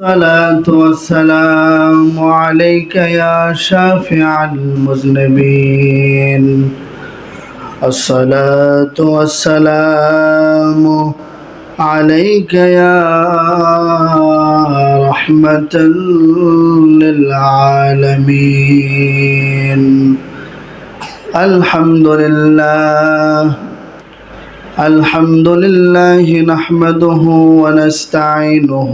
الصلاة والسلام عليك يا شافع المذنبين. الصلاة والسلام عليك يا رحمة للعالمين. الحمد لله نحمده ونستعينه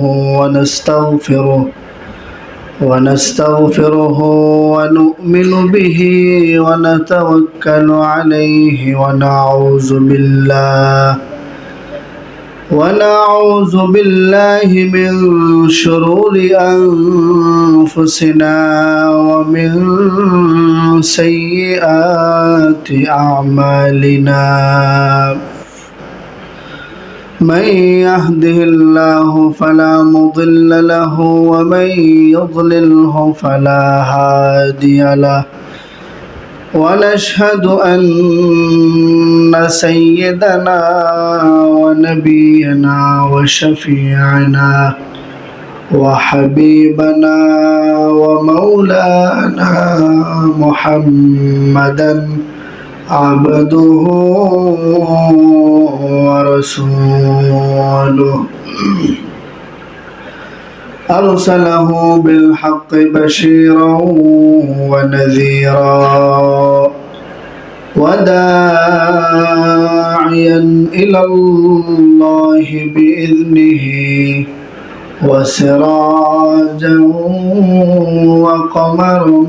ونستغفره ونؤمن به ونتوكل عليه ونعوذ بالله من شرور أنفسنا ومن سيئات أعمالنا. من يهده الله فلا مضل له ومن يضلله فلا هادي له. ونشهد أن سيدنا ونبينا وشفيعنا وحبيبنا ومولانا محمدا عبده ورسوله أرسله بالحق بشيرا ونذيرا وداعيا إلى الله بإذنه وسراجا وقمرا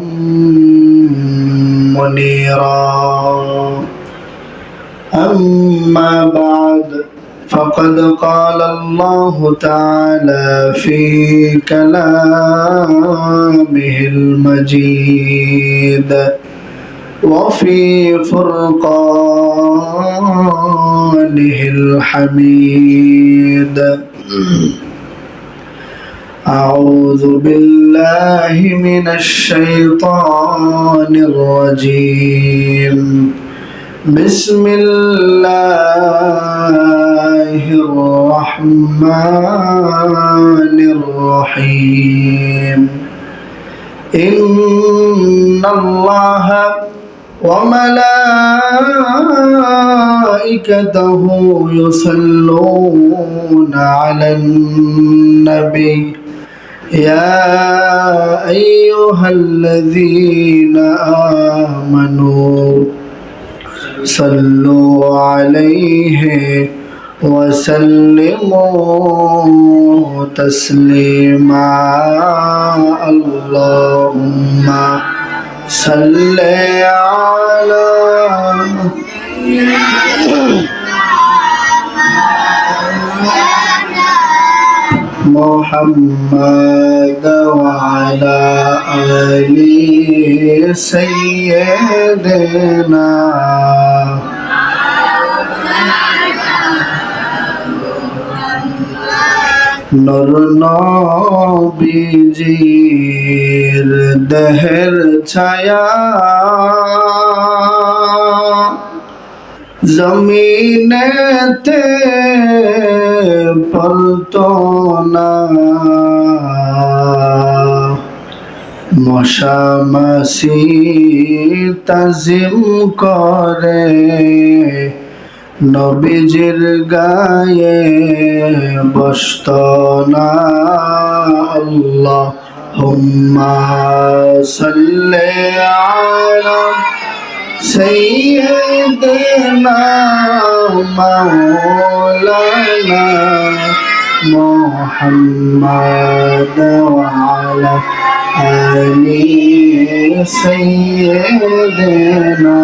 منيرا. أما بعد فقد قال الله تعالى في كلامه المجيد وفي فرقانه الحميد. أعوذ بالله من الشيطان الرجيم. بسم الله الرحمن الرحيم. إن الله وملائكته يصلون على النبي يا أيها الذين آمنوا صلوا عليه وسلموا تسليما. اللهم صل على محمد وعلى آل سيدنا. নূর নবীজির দেহের ছায়া জমিনেতে পড়তো না। মশা মাছি তাজিম করে নবীজির গায়ে বসতো না। আল্লাহুম্মা সাল্লি আলা সাইয়্যিদিনা মাওলানা মুহাম্মদ ওয়া আলা আলি সাইয়্যিদিনা।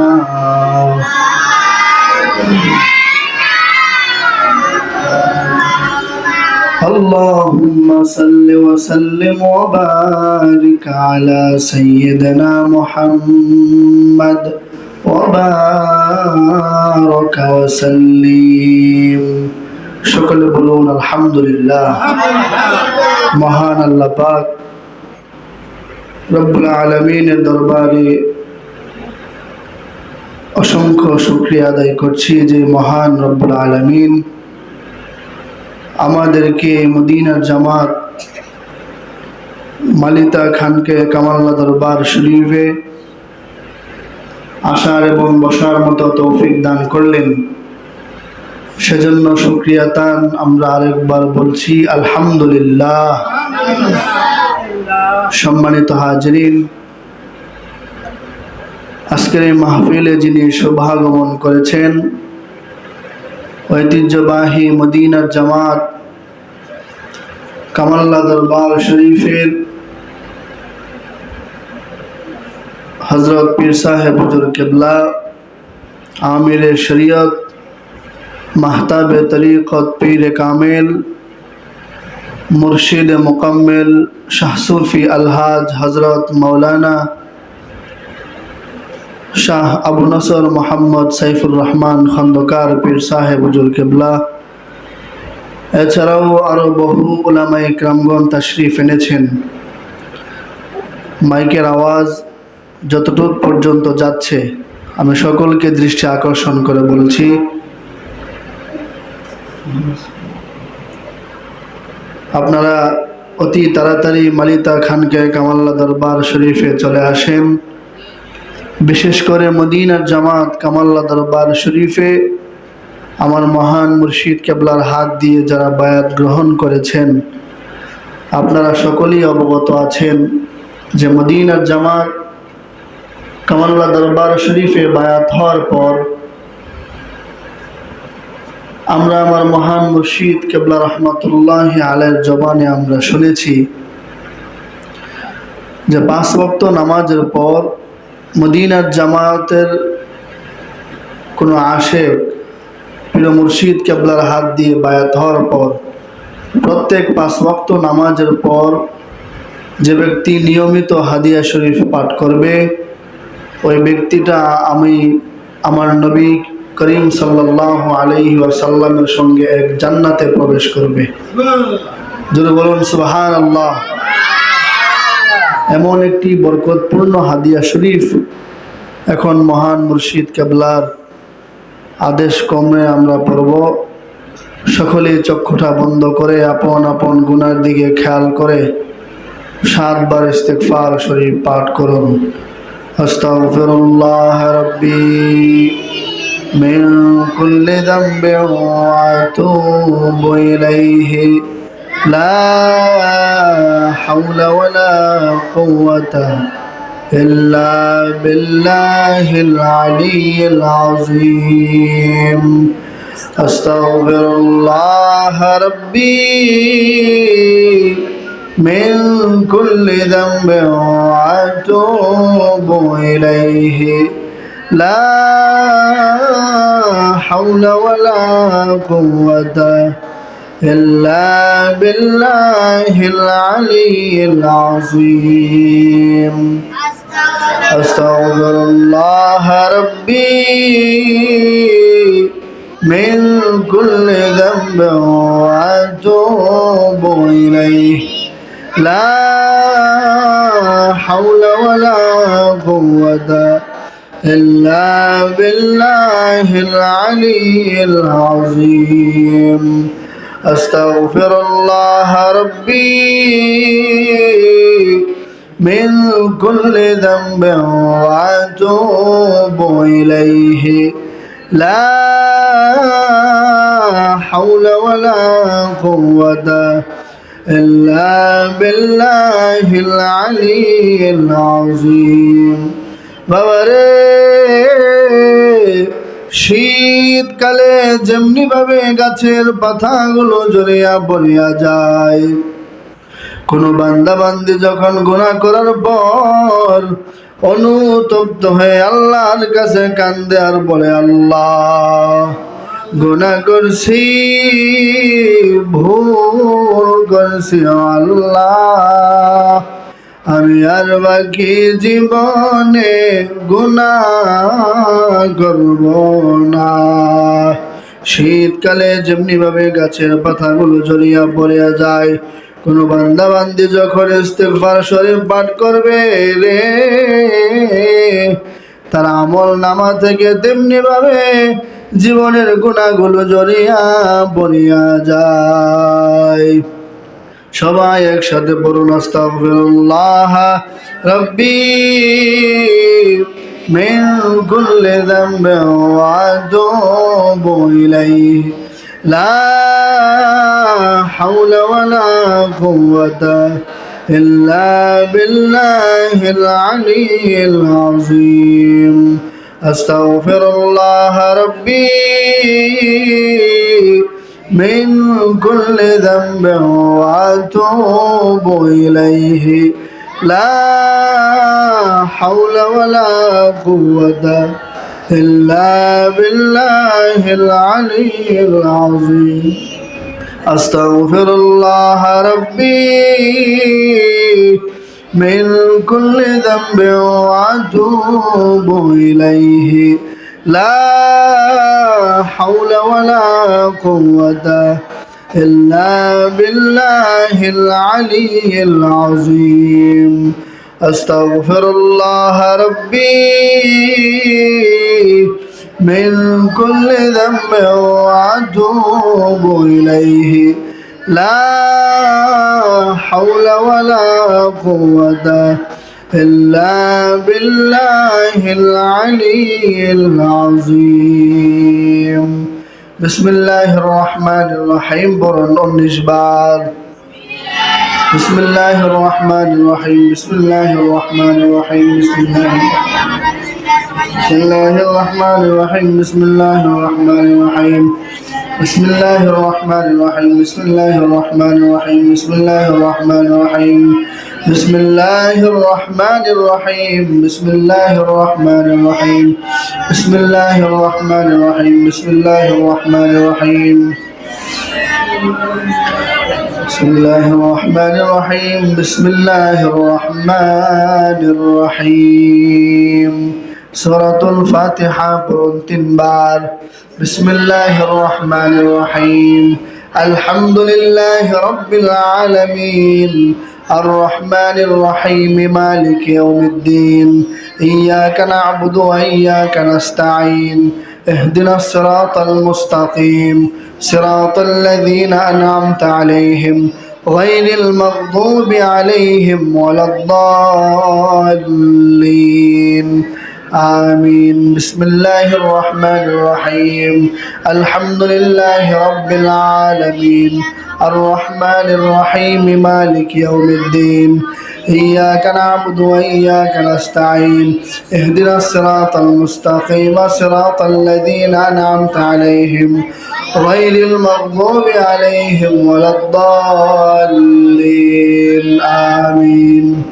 اللهم صل وسلم وبارك على سيدنا محمد وبارك وسلم. সকলে বলুন আলহামদুলিল্লাহ। মহান আল্লাহ পাক রব্বুল আলামিনের দরবারে অসংখ্য শুকরিয়া আদায় করছি যে মহান রব্বুল আলামিন আমাদেরকে মদিনার জামাত মালিতা খানকে কামাল্লা দরবার শরীফে আসার এবং বসার মতো তৌফিক দান করলেন, সেজন্য শুকরিয়া তান আমরা আরেকবার বলছি আলহামদুলিল্লাহ। সম্মানিত হাজিরিন, আজকের এই মাহফিলে যিনি শুভাগমন করেছেন ঐতিহ্যবাহী মদিনার জামাত কামাল্লা দরবার শরীফের হযরত পীর সাহেব হুজুর কেবলা, আমিরে শরীয়ত, মাহতাবে তরিকত পীর কামেল, মুর্শিদ মুকম্মেল শাহ সুফি আলহাজ হযরত মাওলানা শাহ আবু নসর মোহাম্মদ সাইফুর রহমান খন্দকার পীর সাহেব হুজুর কেবলা, এছাড়াও আরো বহু উলামায়ে কেরামগণ তাশরিফ এনেছেন। মাইকের আওয়াজ যতটুক পর্যন্ত যাচ্ছে আমি সকলকে দৃষ্টি আকর্ষণ করে বলছি, আপনারা অতি তাড়াতাড়ি মালিতা খানকে কামাল্লা দরবার শরীফে চলে আসেন। বিশেষ করে মদিনার জামাত কামাল্লা দরবার শরীফে আমার মহান মুর্শিদ কেবলার হাত দিয়ে যারা বায়াত গ্রহণ করেছেন, আপনারা সকলেই অবগত আছেন যে মদিনার জামাত কামাল্লা দরবার শরীফে বায়াত হওয়ার পর আমরা আমার মহান মুর্শিদ কেবলা রহমতুল্লাহ আলাইহির জবানে আমরা শুনেছি যে 5 ওয়াক্ত নামাজের পর মদিনার জামাতের কোনো আশেক পীর মুর্শিদ কেবলার হাত দিয়ে বায়াত হওয়ার পর প্রত্যেক 5 ওয়াক্ত নামাজের পর যে ব্যক্তি নিয়মিত হাদিয়া শরীফ পাঠ করবে, ওই ব্যক্তিটা আমি আমার নবী করিম সাল্লাল্লাহু আলাইহি ওয়াসাল্লামের সঙ্গে এক জান্নাতে প্রবেশ করবে। জোরে বলুন সুবহানাল্লাহ। এমন একটি বরকতপূর্ণ হাদিয়া শরীফ এখন মহান মুর্শিদ কেবলার আদেশ ক্রমে আমরা পড়ব। সকলে চক্ষুটা বন্ধ করে আপন আপন গুনার দিকে খেয়াল করে 7 বার ইস্তিগফার শরীফ পাঠ করুন। আস্তাগফিরুল্লাহ রাব্বি মিন কুল্লি যামবিন ওয়া আতুবু ইলাইহি লা হাওলা ওয়ালা কুওয়াতা ইল্লা বিল্লাহিল আলিয়্যিল আযীম। আস্তাগফিরুল্লাহ রাব্বি من كل ذنب وأتوب إليه لا حول ولا قوة إلا بالله العلي العظيم. أستغفر الله ربي من كل ذنب وأتوب إليه لا حول ولا قوة إلا بالله العلي العظيم. أستغفر الله ربي من كل ذنب وأتوب إليه لا حول ولا قوة إلا بالله العلي العظيم. বাবারে, শীতকালে যেমনি ভাবে গাছের পাতাগুলো ঝরিয়া পড়িয়া যায়, কোনো বান্দা বান্দি যখন গুনাহ করার পর অনুতপ্ত হয়ে আল্লাহর কাছে কান্দে আর বলে, আল্লাহ গুনাহ করছি, ভুল করছি, আল্লাহ আমি আর বাকি জীবনে গুনাহ করব না। শীতকালে যেমনি ভাবে গাছের পাতাগুলো ঝরিয়া পড়িয়া যায়, কোনো বান্দা বান্দি যখন ইস্তিগফার শরীফ পাঠ করবে রে, তার আমল নামা থেকে তেমনি ভাবে জীবনের গুনাহগুলো ঝরিয়া পড়িয়া যায়। সবাই একসাথে পড়ুন আস্তাগফিরুল্লাহ রাব্বি মিন কুল্লি যামবিন ওয়া আতুবু ইলাইহি লা হাওলা ওয়ালা কুওয়াতা ইল্লা বিল্লাহিল আলিয়্যিল আযীম আস্তাগফিরুল্লাহ রাব্বি من كل ذنب وأتوب إليه لا حول ولا قوة إلا بالله العلي العظيم أستغفر الله ربي من كل ذنب وأتوب إليه لا حول ولا قوة إلا بالله العلي العظيم أستغفر الله ربي من كل ذنب وأتوب إليه لا حول ولا قوة إلا بالله العلي العظيم بسم الله الرحمن الرحيم برن 19 بار بسم الله الرحمن الرحيم بسم الله الرحمن الرحيم بسم الله الرحمن الرحيم بسم الله الرحمن الرحيم بسم الله الرحمن الرحيم بسم الله الرحمن الرحيم بسم الله الرحمن الرحيم بسم الله الرحمن الرحيم بسم الله الرحمن الرحيم بسم الله الرحمن الرحيم بسم الله الرحمن الرحيم بسم الله الرحمن الرحيم بسم الله الرحمن الرحيم سورة الفاتحة পড়ুন 3 বার بسم الله الرحمن الرحيم الحمد لله رب العالمين الرحمن الرحيم مالك يوم الدين إياك نعبد وإياك نستعين اهدنا الصراط المستقيم صراط الذين أنعمت عليهم غير المغضوب عليهم ولا الضالين آمين بسم الله الرحمن الرحيم الحمد لله رب العالمين الرحمن الرحيم مالك يوم الدين إياك نعبد وإياك نستعين اهدنا الصراط المستقيم صراط الذين أنعمت عليهم غير المغضوب عليهم ولا الضالين آمين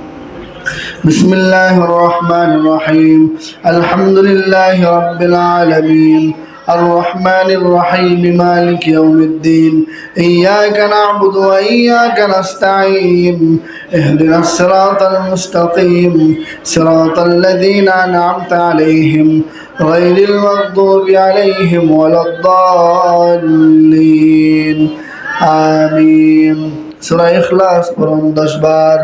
بسم الله الرحمن الرحيم الحمد لله رب العالمين الرحمن الرحيم مالك يوم الدين إياك نعبد وإياك نستعين اهدنا الصراط المستقيم صراط الذين أنعمت عليهم غير المغضوب عليهم ولا الضالين آمين سورة إخلاص قرآن 10 بار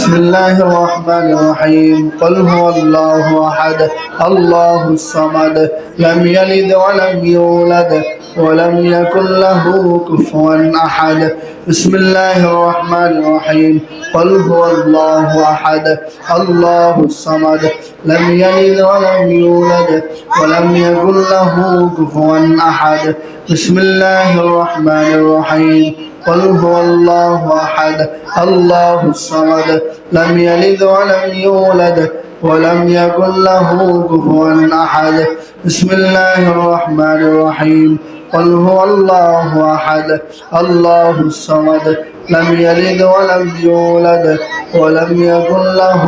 بسم الله الرحمن الرحيم قل هو الله أحد الله الصمد لم يلد ولم يولد ولم يكن له كفوا أحد بسم الله الرحمن الرحيم قل هو الله أحد الله الصمد لم يلد ولم يولد ولم يكن له كفوا أحد بسم الله الرحمن الرحيم قل هو الله أحد الله الصمد لم يلد ولم يولد ولم يكن له كفوا أحد بسم الله الرحمن الرحيم قل هو الله أحد الله الصمد لم يلد ولم يولد ولم يكن له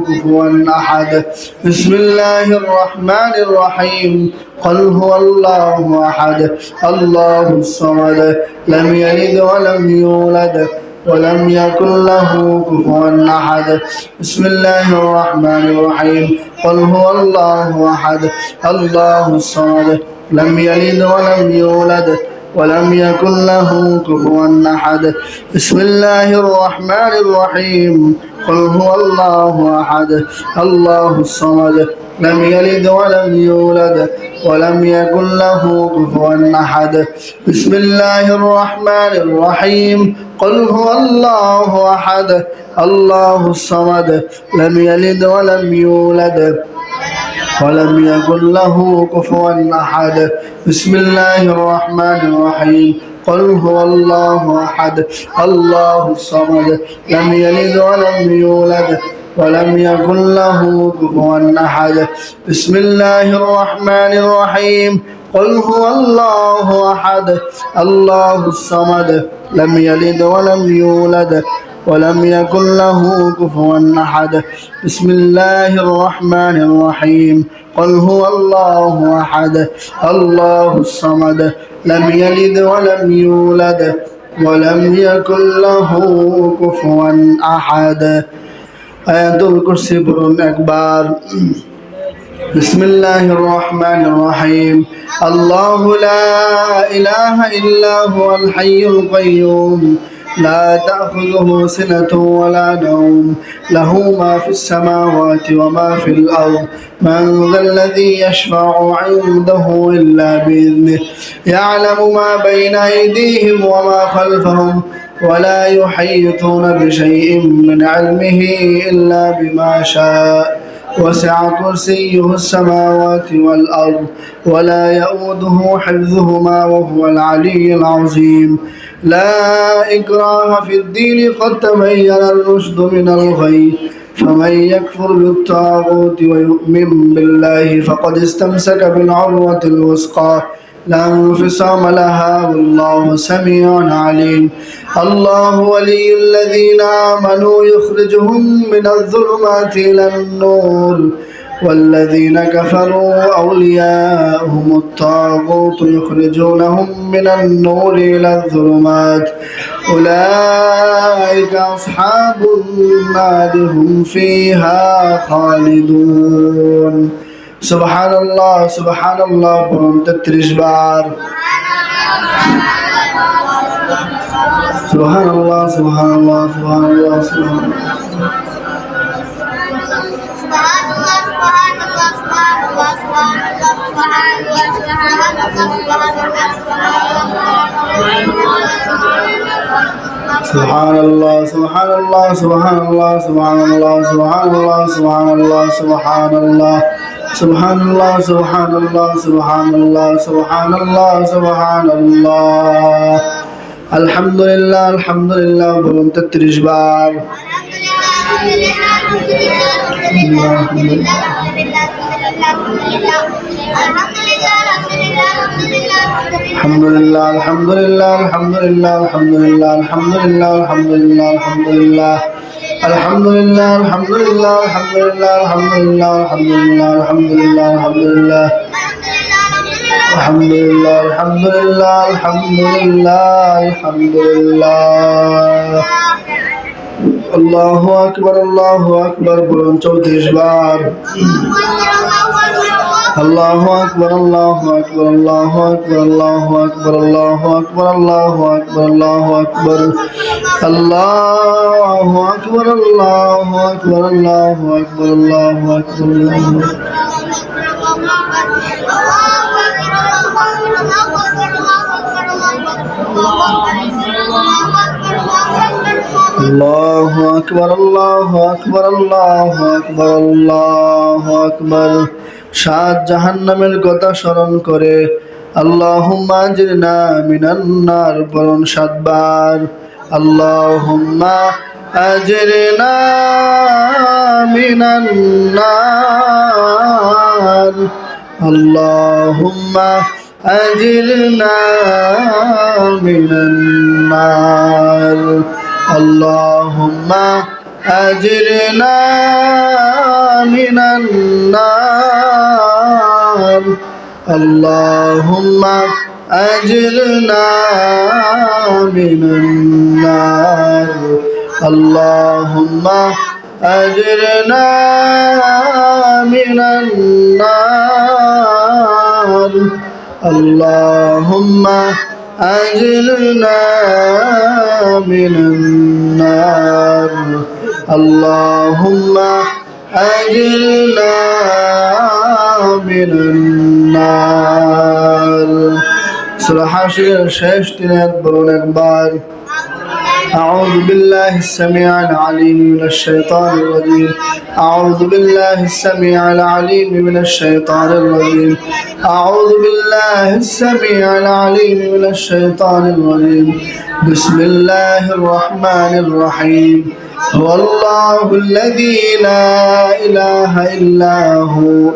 كفوا أحد بسم الله الرحمن الرحيم قل هو الله أحد الله الصمد لم يلد ولم يولد ولم يكن له كفوا أحد بسم الله الرحمن الرحيم قل هو الله أحد الله الصمد لم يلد ولم يولد ولم يكن له كفوا أحد بسم الله الرحمن الرحيم قل هو الله أحد الله الصمد لم يلد ولم يولد ولم يكن له كفوا أحد. بسم الله الرحمن الرحيم. قل هو الله أحد الله الصمد لم يلد ولم يولد ولم يكن له كفوا أحد. بسم الله الرحمن الرحيم. قل هو الله أحد الله الصمد لم يلد ولم يولد ولم يكن له كفوا أحد. بسم الله الرحمن الرحيم. قل هو الله أحد الله الصمد لم يلد ولم يولد ولم يكن له كفوا أحد. بسم الله الرحمن الرحيم. قل هو الله أحد الله الصمد لم يلد ولم يولد ولم يكن له كفوا أحد. আয়াতুল কুরসি পড়ুন একবার। بسم الله الرحمن الرحيم. الله لا إله إلا هو الحي القيوم لا تأخذه سنة ولا نوم له ما في السماوات وما في الأرض من ذا الذي يشفع عنده إلا بإذنه يعلم ما بين أيديهم وما خلفهم ولا يحيطون بشيء من علمه إلا بما شاء وسع كرسيه السماوات والأرض ولا يؤوده حفظهما وهو العلي العظيم. لا إكراه في الدين قد تبين الرشد من الغي فمن يكفر بالطاغوت ويؤمن بالله فقد استمسك بالعروة الوثقى لا انفصام لها والله سميع عليم. الله ولي الذين آمنوا يخرجهم من الظلمات إلى النور والذين كفروا أولياءهم الطاغوت يخرجونهم من النور إلى الظلمات أولئك أصحاب النار هم فيها خالدون. سبحان الله سبحان الله بولن 33 বার। سبحان الله سبحان الله سبحان الله سبحان الله سبحان الله سبحان الله سبحان الله سبحان الله سبحان الله سبحان الله سبحان الله سبحان الله سبحان الله سبحان الله سبحان الله سبحان الله. الحمد لله الحمد لله বলুন 33 বার। الحمد لله الحمد لله الحمد لله الحمد لله الحمد لله الحمد لله الحمد لله الحمد لله الحمد لله الحمد لله الحمد لله الحمد لله الحمد لله الحمد لله الحمد لله الحمد لله الحمد لله الحمد لله. الله أكبر الله أكبر বলুন 34 বার। الله أكبر الله أكبر الله أكبر الله أكبر الله أكبر الله أكبر الله أكبر الله أكبر الله أكبر الله أكبر الله أكبر الله أكبر الله أكبر الله أكبر الله أكبر. 7 জাহান্নামের কথা স্মরণ করে আল্লাহুম্মা আজরিনা মিনান নার বলুন 7 বার। আল্লাহুম্মা আজরিনা মিনান নার আল্লাহুম্মা আজরিনা মিনান নার আল্লাহুম্মা আজরিনা মিনান নার আল্লাহুম্মা আজরিনা মিনান নার আল্লাহুম্মা আজরিনা মিনান নার আল্লাহুম্মা আজরিনা মিনান নার আল্লাহুম্মা আজরিনা من النار سورة حاشر শেষ তিনাত বলুন একবার أعوذ بالله السميع العليم من الشيطان الرجيم أعوذ بالله السميع العليم من الشيطان الرجيم أعوذ بالله السميع العليم من الشيطان الرجيم بسم الله الرحمن الرحيم هو الله الذي لا إله إلا هو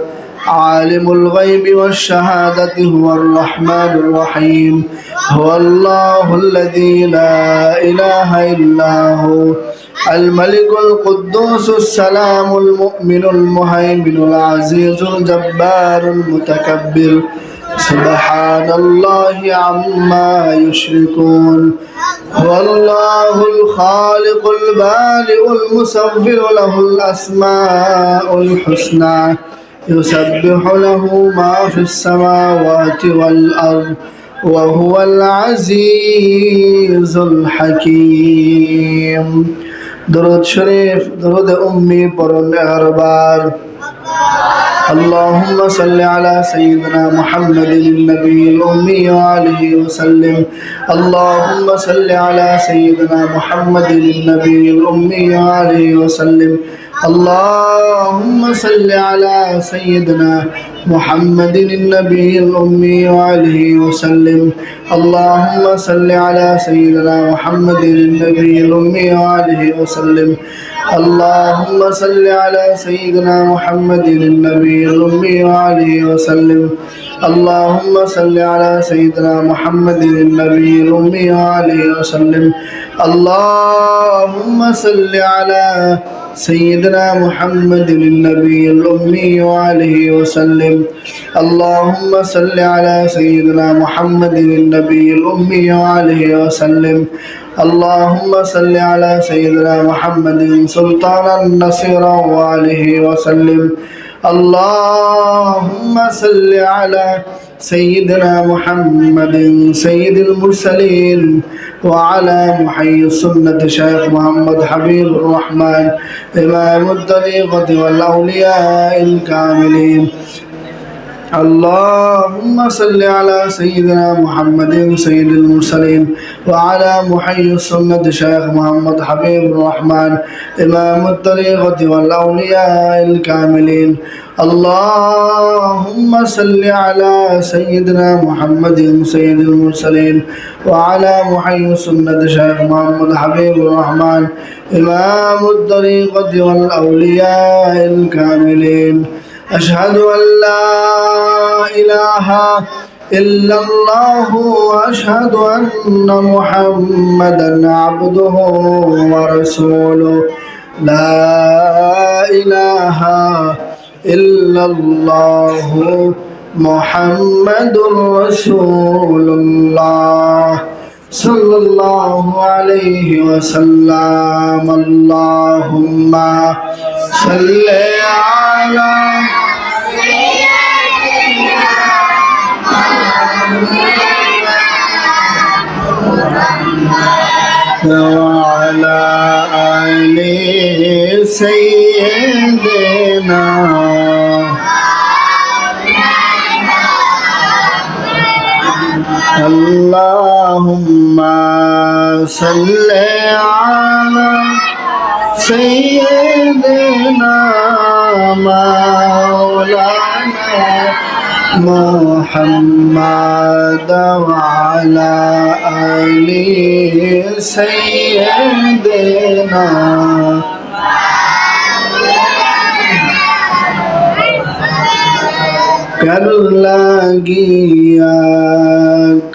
عالم الغيب والشهادة هو الرحمن الرحيم هو الله الذي لا إله إلا هو الملك القدوس السلام المؤمن المهيمن العزيز الجبار المتكبر سبحان الله عما يشركون هو الله الخالق البارئ المصور له الأسماء الحسنى يسبح له ما في السماوات والأرض وهو العزيز الحكيم درود شريف درود أمي برون أربار اللهم صل على سيدنا محمد النبي الأمي وآله وسلم اللهم صل على سيدنا محمد النبي الأمي وآله وسلم اللهم صل على سيدنا محمد النبي الأمي وآله وسلم اللهم صل على سيدنا محمد النبي الأمي وآله وسلم اللهم صل على سيدنا محمد النبي الأمي وآله وسلم اللهم صل على سيدنا محمد النبي الأمي وآله وسلم اللهم صل على سيدنا محمد النبي الأمي وآله وسلم اللهم صل على سيدنا محمد النبي الأمي وآله وسلم اللهم صل على سيدنا محمد سلطان النصير وآله وسلم اللهم صل على سيدنا محمد سيد المرسلين وعلى محيي السنة شيخ محمد حبيب الرحمن إمام الطريقة والأولياء الكاملين اللهم صل على سيدنا محمد سيد المرسلين وعلى محيي السنة شيخ محمد حبيب الرحمن إمام الطريقة والأولياء الكاملين اللهم صل على سيدنا محمد سيد المرسلين وعلى محيي السنة شيخ محمد حبيب الرحمن إمام الطريقة والأولياء الكاملين أشهد أن لا إله إلا الله وأشهد أن محمدا عبده ورسوله لا إله إلا الله محمد رسول الله صلى الله عليه وسلم اللهم صل على وعلى آل سيدنا اللهم صل على سيدنا مولانا محمد وعلى آل سيدنا कर লাগিয়া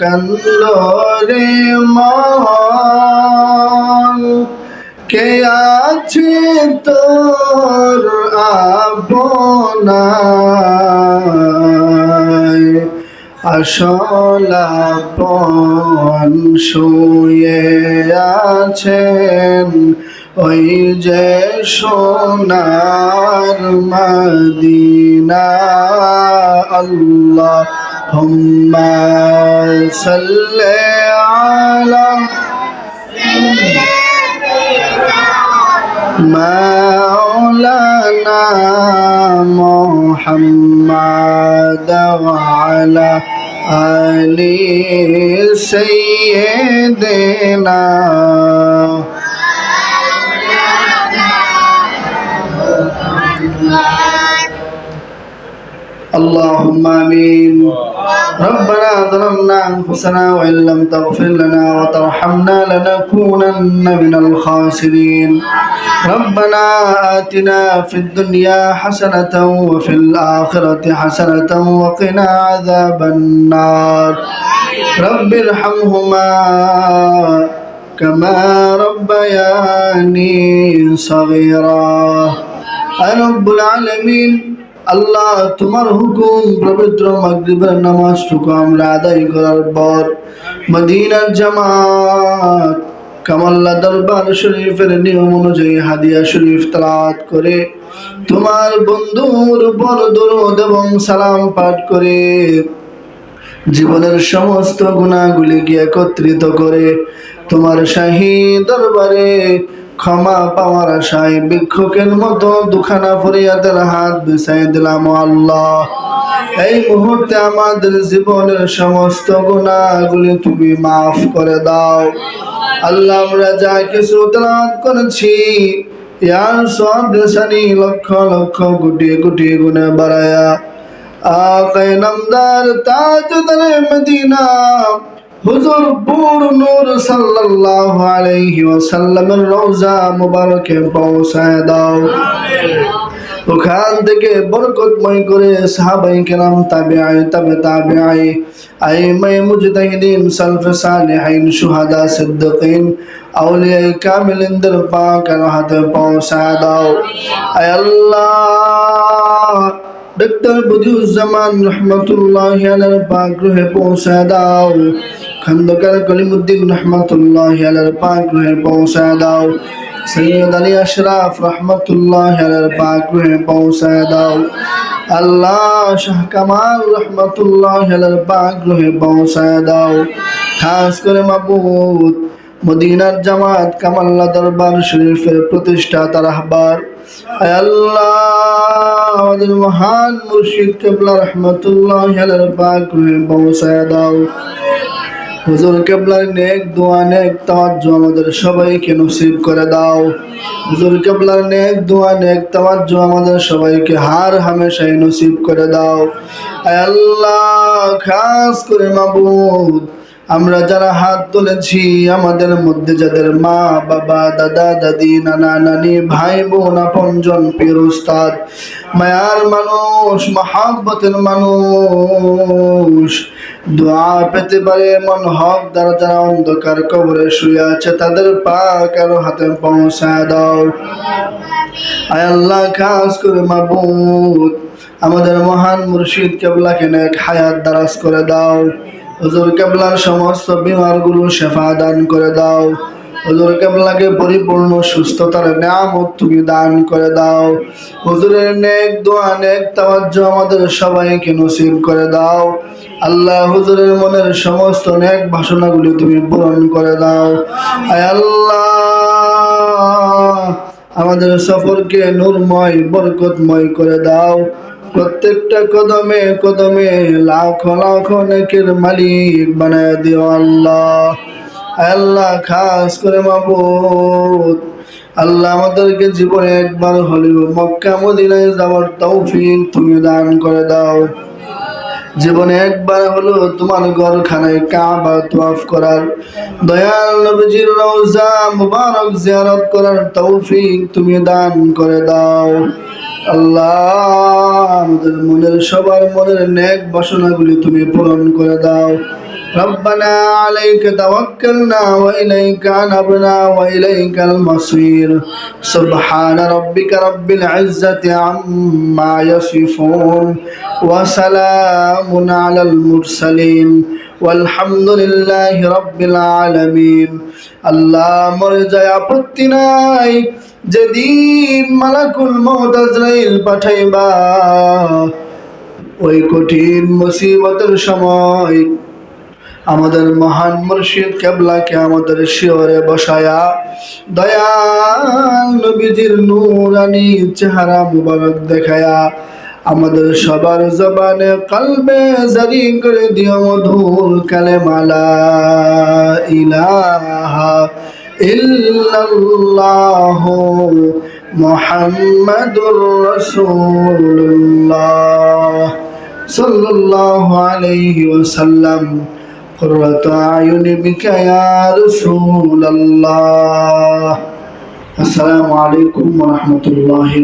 কান্দরে মন কে আছে তোর আপনায় আসলাপন শুয়ে আছেন ওই যে সোনার মদিনা আল্লাহুম্মা সাল্লি আলা মাওলানা محمد وعلى آل سيدنا اللهم آمين ربنا ظلمنا أنفسنا وإن لم تغفر لنا وترحمنا لنكونن من الخاسرين ربنا آتنا في الدنيا حسنة وفي الآخرة حسنة وقنا عذاب النار رب ارحمهما كما ربياني صغيرا رب العالمين আল্লাহ তোমার হুকুম পবিত্র মাগরিবের নামাজটুকু আমরা আদায় করার পর মদিনার জামাত কামাল্লা দরবার শরীফের নিয়ম অনুযায়ী হাদিয়া শরীফ তেলাওয়াত করে তোমার বন্ধুর উপর দরুদ এবং সালাম পাঠ করে জীবনের সমস্ত গুনাহগুলিকে একত্রিত করে তোমার শাহী দরবারে ক্ষমা পাওয়ার আশায় ভিক্ষুকের মতো দুখানা ফরিয়াদের হাত বিছাই দিলাম আল্লাহ। এই মুহূর্তে আমাদের জীবনের সমস্ত গুনাহগুলি তুমি মাফ করে দাও আল্লাহ। আমরা যা কিছু তেলাওয়াত করেছি ইয়ার সব রেসানি লক্ষ লক্ষ কোটি কোটি গুণে বাড়ায়া আকায়ে নামদার তাজদার মদিনা হুজুর পুর নূর সাল্লাল্লাহু আলাইহি ওয়াসাল্লামের রওজা মুবারকে পৌঁছায় দাও। ওখান থেকে বরকতময় করে সাহাবায়ে কেরাম তাবেঈ তাবে তাবেঈ আইমায়ে মুজতাহিদিন সালফে সালেহিন শুহাদা সিদ্দিকিন আউলিয়ায়ে কামিলিনদের পাকের হাতে পৌঁছায় দাও। আয় আল্লাহ ডক্টর বদিউজ্জামান রহমতুল্লাহি আলাইহির পাক রুহে পৌঁছায় দাও। খন্দকার কলিমুদ্দিন রহমতুল্লাহি আলাইহির পাক রুহে পৌঁছায় দাও। সৈয়দ আলী আশরাফ রহমতুল্লাহি আলাইহির পাক রুহে পৌঁছায় দাও। আল্লাহ শাহ কামাল রহমতুল্লাহি আলাইহির পাক রুহে পৌঁছায় দাও। খাস করে মাবুদ মদিনার জামাত কামাল্লা দরবার শরীফের প্রতিষ্ঠাতা রাহবার আয় আল্লাহ আমাদের মহান মুর্শিদ কিবলা রহমতুল্লাহি আলাইহির পাক রুহে পৌঁছায় দাও। হুজুর কিবলার নেক দোয়া নেক তাওয়াজ্জু আমাদের সবাইকে নসিব করে দাও। হুজুর কিবলার নেক দোয়া নেক তাওয়াজ্জু আমাদের সবাইকে হার হামেশাই নসিব করে দাও। আয় আল্লাহ খাস করে মাবুদ আমরা যারা হাত তুলেছি আমাদের মধ্যে যাদের মা বাবা দাদা দাদি নানা নানি ভাই বোন আপনজন পীর উস্তাদ মায়ার মানুষ মহাব্বতের মানুষ দোয়া পেতে পারে এমন হক দ্বারা যারা অন্ধকার কবরে শুয়ে আছে তাদের পাক আর হাতে পৌঁছায় দাও। আয় আল্লাহ খাস করে মাবুদ আমাদের মহান মুর্শিদ কিবলাকে নেক হায়াত দারাজ করে দাও। হুজুর কিবলার সমস্ত বিমারগুলো শিফা দান করে দাও। হুজুর কিবলাকে পরিপূর্ণ সুস্থতার নিয়ামত তুমি দান করে দাও। হুজুরের নেক দোয়া নেক তাওয়াজ্জু আমাদের সবাইকে নসিব করে দাও। আল্লাহ হুজুরের মনের সমস্ত নেক বাসনাগুলি তুমি পূরণ করে দাও। আয় আল্লাহ আমাদের সফরকে নূরময় বরকতময় করে দাও। প্রত্যেকটা কদমে কদমে লাখ লাখ নেকের মালিক বানায় দিও আল্লাহ। আল্লাহ খাস করে মাবুদ আল্লাহ আমাদেরকে জীবনে একবার হলেও মক্কা মদিনায় যাওয়ার তৌফিক তুমি দান করে দাও। জীবনে একবার হলো তোমার ঘরখানায় কাবা তওয়াফ করার দয়াল নবীজির রওজা মুবারক জিয়ারত করার তৌফিক তুমি দান করে দাও। আল্লাহ আমাদের মনের সবার মনের নেক বাসনাগুলি তুমি পূরণ করে দাও। ربنا عليك توكلنا وإليك أنبنا وإليك المصير سبحان ربك رب العزة عما يصفون وسلام على المرسلين والحمد لله رب العالمين الله مرجع আপত্তি নাই যেদিন মালাকুল মউত আজরাইল পাঠাইবা ওই কঠিন মুসিবতের সময় আমাদের মহান মুর্শিদ কিবলাকে আমাদের শিয়রে বসায়া দয়াল নবীজির নূরানি চেহারা মুবারক দেখায়া আমাদের সবার জবানে কলবে জারি করে দিও মধুর কালেমা লা ইলাহা ইল্লাল্লাহু মুহাম্মাদুর রাসূলুল্লাহ সাল্লাল্লাহু আলাইহি ওয়াসাল্লাম কুররাতু আয়ুনি বিকা ইয়া রাসূলুল্লাহ। আসসালামু আলাইকুম ওয়া রাহমাতুল্লাহি